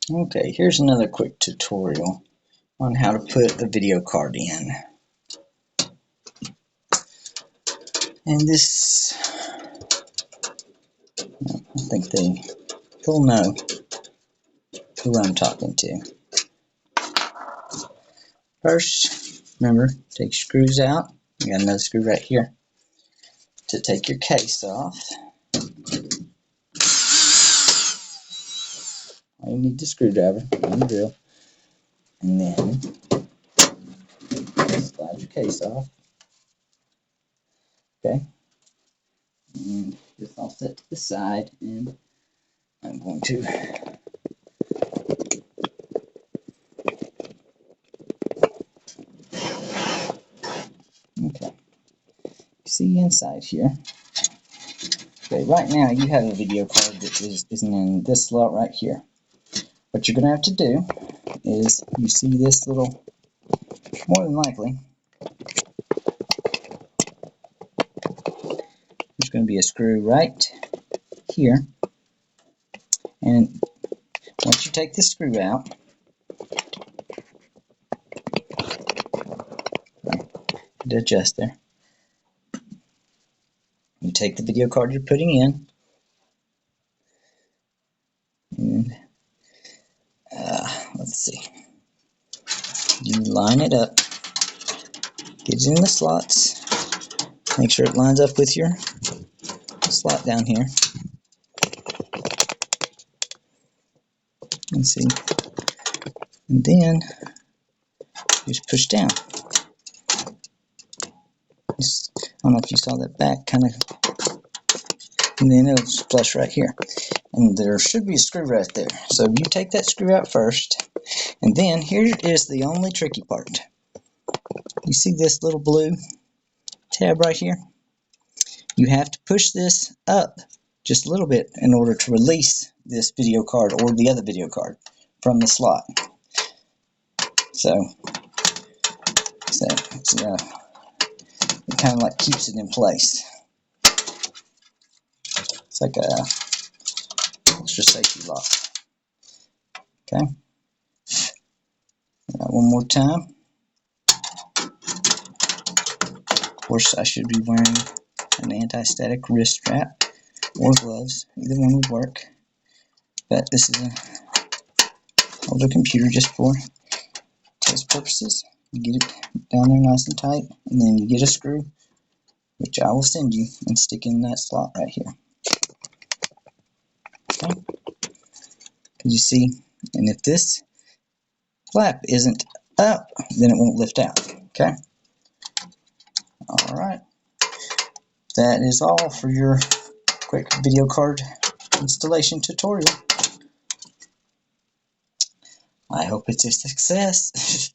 Okay, here's another quick tutorial on how to put a video card in. And this, I think they'll know who I'm talking to. First, remember, take your screws out. You got another screw right here to take your case off. You need the screwdriver and the drill. And then slide your case off. Okay. And this all set to the side, and I'm going to okay. See inside here. Okay, right now you have a video card that isn't in this slot right here. What you're going to have to do is, you see this little, more than likely, there's going to be a screw right here. And once you take the screw out, to adjust there, you take the video card you're putting in, and let's see, you line it up, get it in the slots, make sure it lines up with your slot down here, and see, and then just push down. I don't know if you saw that back kind of, and then it'll flush right here. And there should be a screw right there. So you take that screw out first, and then here is the only tricky part. You see this little blue tab right here? You have to push this up just a little bit in order to release this video card or the other video card from the slot. So it kind of like keeps it in place. It's like a extra safety lock. Okay. One more time. Of course, I should be wearing an anti-static wrist strap or gloves. Either one would work. But this is an older computer just for test purposes. You get it down there nice and tight, and then you get a screw, which I will send you, and stick in that slot right here. Okay? Because you see, and if this flap isn't up, then it won't lift out. Okay? Alright. That is all for your quick video card installation tutorial. I hope it's a success.